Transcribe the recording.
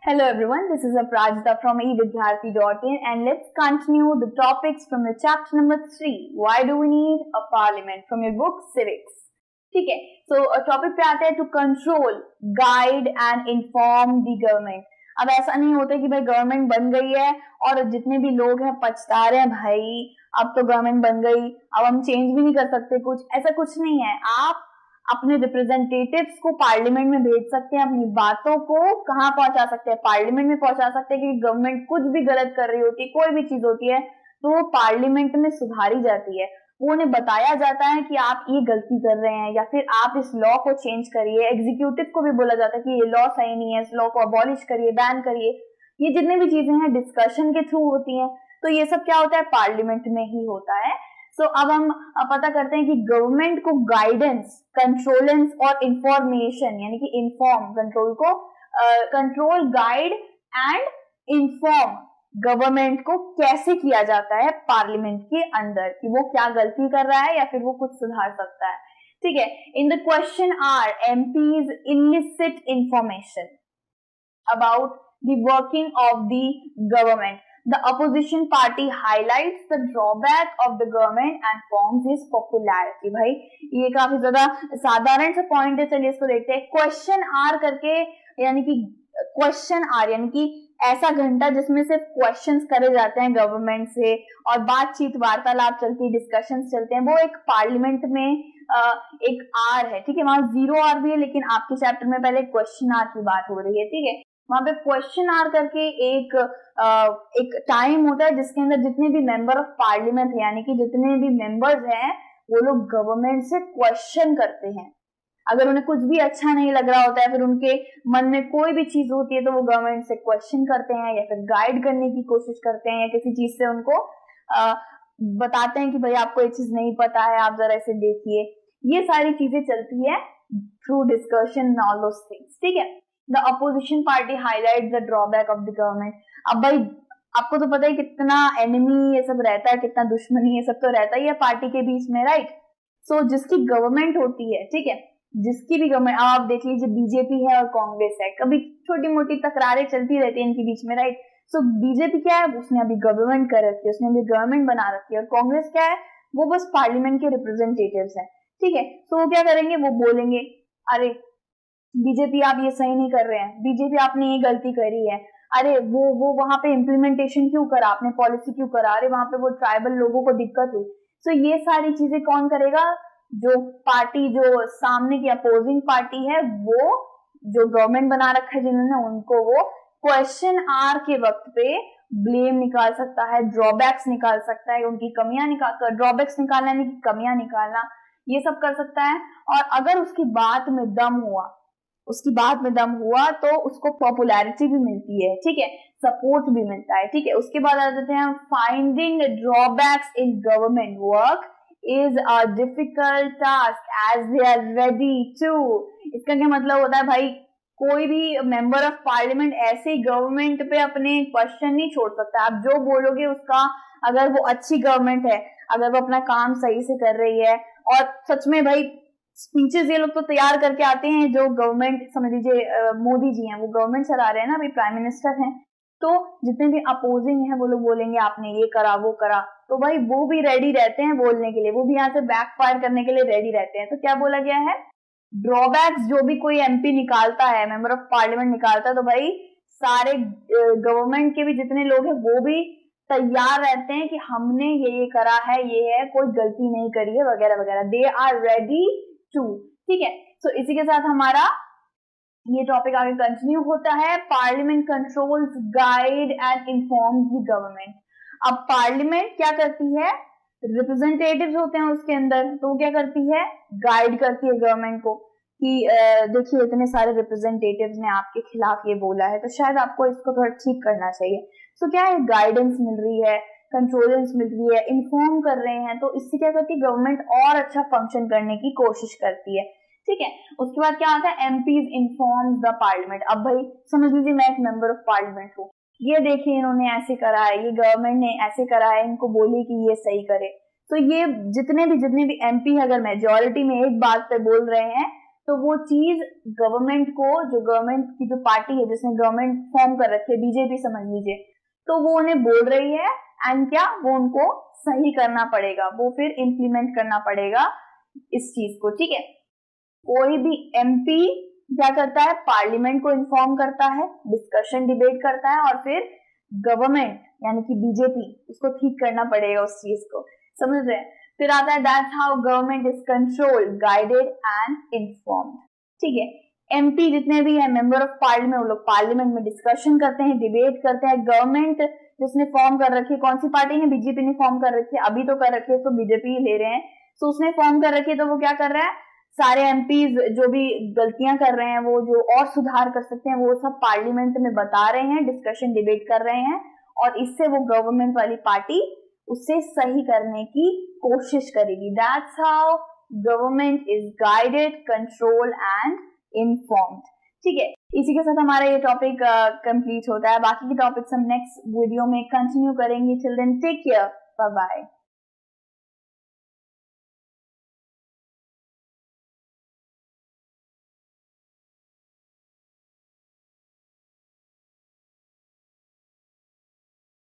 Hello everyone, this is Aprajita from evidyarthi.in and let's continue the topics from the chapter number 3. Why do we need a parliament? From your book Civics. ठीक है, so topic पे आते हैं to control, guide and inform the government. अब ऐसा नहीं होता कि भाई गवर्नमेंट बन गई है और जितने भी लोग हैं पछता रहे हैं भाई अब तो गवर्नमेंट बन गई, अब हम चेंज भी नहीं कर सकते कुछ, ऐसा कुछ नहीं है। आप अपने रिप्रेजेंटेटिव्स को पार्लियामेंट में भेज सकते हैं, अपनी बातों को कहाँ पहुंचा सकते हैं, पार्लियामेंट में पहुंचा सकते हैं कि गवर्नमेंट कुछ भी गलत कर रही होती है, कोई भी चीज होती है तो वो पार्लियामेंट में सुधारी जाती है, वो उन्हें बताया जाता है कि आप ये गलती कर रहे हैं या फिर आप इस लॉ को चेंज करिए। एग्जीक्यूटिव को भी बोला जाता है कि ये लॉ सही नहीं है, इस लॉ को अबॉलिश करिए, बैन करिए। ये जितने भी चीजें हैं डिस्कशन के थ्रू होती हैं, तो ये सब क्या होता है पार्लियामेंट में ही होता है। अब हम पता करते हैं कि गवर्नमेंट को गाइडेंस, कंट्रोलेंस और इंफॉर्मेशन यानी कि इन्फॉर्म, कंट्रोल को control, guide and inform government को कैसे किया जाता है पार्लियामेंट के अंदर, कि वो क्या गलती कर रहा है या फिर वो कुछ सुधार सकता है। ठीक है, in the question are MPs elicit information about the working of the government. The opposition party highlights the drawback of the government and forms its popularity. भाई ये काफी ज्यादा साधारण सा पॉइंट है, चलिए इसको देखते हैं। क्वेश्चन आर करके यानी कि क्वेश्चन आर यानी कि ऐसा घंटा जिसमें सिर्फ क्वेश्चंस करे जाते हैं गवर्नमेंट से और बातचीत वार्तालाप चलती है, डिस्कशंस चलते हैं, वो एक पार्लियामेंट में एक आर है। ठीक है, वहां 0 आर भी है लेकिन आपके चैप्टर में पहले क्वेश्चन आर की बात हो रही है। ठीक है, वहां पे क्वेश्चन आर करके एक टाइम होता है जिसके अंदर जितने भी मेंबर ऑफ पार्लियामेंट है यानी कि जितने भी मेंबर्स हैं वो लोग गवर्नमेंट से क्वेश्चन करते हैं। अगर उन्हें कुछ भी अच्छा नहीं लग रहा होता है, फिर उनके मन में कोई भी चीज होती है तो वो गवर्नमेंट से क्वेश्चन करते हैं या फिर गाइड करने की कोशिश करते हैं या किसी चीज से उनको बताते हैं कि भाई आपको ये चीज नहीं पता है, आप जरा इसे देखिए। ये सारी चीजें चलती है through discussion and all those things. ठीक है, The opposition party highlights the drawback of the government. अब भाई आपको तो पता है कितना एनिमी ये सब रहता है, कितना दुश्मनी ये सब तो रहता ही है पार्टी के बीच में, राइट। सो जिसकी गवर्नमेंट होती है, ठीक है, जिसकी भी गवर्नमेंट, आप देख लीजिए बीजेपी है और कांग्रेस है, कभी छोटी मोटी तकरारें चलती रहती है इनके बीच में, राइट। सो बीजेपी क्या है, उसने अभी गवर्नमेंट कर रखी है, उसने अभी गवर्नमेंट बना रखी है, और कांग्रेस क्या है, वो बस पार्लियामेंट के रिप्रेजेंटेटिव्स है। ठीक है, तो वो क्या करेंगे, वो बोलेंगे अरे बीजेपी आप ये सही नहीं कर रहे हैं, बीजेपी आपने ये गलती करी है, अरे वो वहां पे इम्प्लीमेंटेशन क्यों करा आपने, पॉलिसी क्यों करा, अरे वहां पे वो ट्राइबल लोगों को दिक्कत हुई। सो ये सारी चीजें कौन करेगा, जो पार्टी, जो सामने की अपोजिंग पार्टी है, वो जो गवर्नमेंट बना रखा है जिन्होंने, उनको वो क्वेश्चन आर के वक्त पे ब्लेम निकाल सकता है, ड्रॉबैक्स निकाल सकता है, उनकी कमियां निकाल, ड्रॉबैक्स निकालना यानी कि कमियां निकालना, ये सब कर सकता है। और अगर उसकी बात में दम हुआ, उसकी बात में दम हुआ तो उसको पॉपुलैरिटी भी मिलती है, ठीक है, सपोर्ट भी मिलता है। ठीक है, उसके बाद आ जाते हैं finding drawbacks in government work is a difficult task as they are ready to. इसका क्या मतलब होता है भाई, कोई भी मेंबर ऑफ पार्लियामेंट ऐसे ही गवर्नमेंट पे अपने क्वेश्चन नहीं छोड़ सकता। आप जो बोलोगे उसका, अगर वो अच्छी गवर्नमेंट है, अगर वो अपना काम सही से कर रही है, और सच में भाई स्पीचेस ये लोग तो तैयार करके आते हैं, जो गवर्नमेंट, समझ लीजिए मोदी जी हैं, वो गवर्नमेंट चला रहे हैं ना, अभी प्राइम मिनिस्टर हैं, तो जितने भी अपोजिंग हैं वो लोग बोलेंगे आपने ये करा वो करा, तो भाई वो भी रेडी रहते हैं बोलने के लिए, वो भी यहाँ से बैकफायर करने के लिए रेडी रहते हैं। तो क्या बोला गया है, ड्रॉबैक्स जो भी कोई एमपी निकालता है, मेंबर ऑफ पार्लियामेंट निकालता है, तो भाई सारे गवर्नमेंट के भी जितने लोग हैं वो भी तैयार रहते हैं कि हमने ये करा है, ये है, कोई गलती नहीं करी है, वगैरह वगैरह, दे आर रेडी टू। ठीक है, तो इसी के साथ हमारा ये टॉपिक आगे कंटिन्यू होता है। Parliament controls, guide and informs the government. अब पार्लियामेंट क्या करती है, रिप्रेजेंटेटिव्स होते हैं उसके अंदर, तो क्या करती है, गाइड करती है गवर्नमेंट को कि देखिए इतने सारे रिप्रेजेंटेटिव्स ने आपके खिलाफ ये बोला है, तो शायद आपको इसको थोड़ा ठीक करना चाहिए। तो क्या है, गाइडेंस मिल रही है, कंट्रोलेंस मिल रही है, इन्फॉर्म कर रहे हैं, तो इससे क्या करती है गवर्नमेंट और अच्छा फंक्शन करने की कोशिश करती है। ठीक है, उसके बाद क्या आता है, एमपीज इन्फॉर्म द पार्लियामेंट। अब भाई समझ लीजिए मैं एक मेंबर ऑफ पार्लियामेंट हूँ, ये देखिए इन्होंने ऐसे करा है, ये गवर्नमेंट ने ऐसे करा है, इनको बोलिए कि ये सही करे। तो ये जितने भी एमपी अगर मेजोरिटी में एक बात पे बोल रहे हैं तो वो चीज गवर्नमेंट को, जो गवर्नमेंट की जो पार्टी है जिसने गवर्नमेंट फॉर्म कर रखी है, बीजेपी समझ लीजिए, तो वो उन्हें बोल रही है एंड क्या वो उनको सही करना पड़ेगा, वो फिर इम्प्लीमेंट करना पड़ेगा इस चीज को, ठीक है। कोई भी एमपी क्या करता है, पार्लियामेंट को इन्फॉर्म करता है, डिस्कशन डिबेट करता है और फिर गवर्नमेंट यानी कि बीजेपी उसको ठीक करना पड़ेगा उस चीज को, समझ रहे हैं। फिर आता है that's how government is controlled, guided and informed, ठीक है। एमपी जितने भी है, मेंबर ऑफ पार्लियामेंट, वो लोग पार्लियामेंट में डिस्कशन करते हैं, डिबेट करते हैं। गवर्नमेंट जिसने फॉर्म कर रखी है, कौन सी पार्टी ने, बीजेपी ने फॉर्म कर रखी है, अभी तो कर रखी है तो बीजेपी ही ले रहे हैं, तो उसने फॉर्म कर रखी है, तो वो क्या कर रहा है, सारे एमपीज जो भी गलतियां कर रहे हैं, वो जो और सुधार कर सकते हैं, वो सब पार्लियामेंट में बता रहे हैं, डिस्कशन डिबेट कर रहे हैं, और इससे वो गवर्नमेंट वाली पार्टी उसे सही करने की कोशिश करेगी। That's how government is guided, control and informed, ठीक है। इसी के साथ हमारा ये टॉपिक कंप्लीट होता है। बाकी के टॉपिक्स हम नेक्स्ट वीडियो में कंटिन्यू करेंगे। Till then take care, bye bye.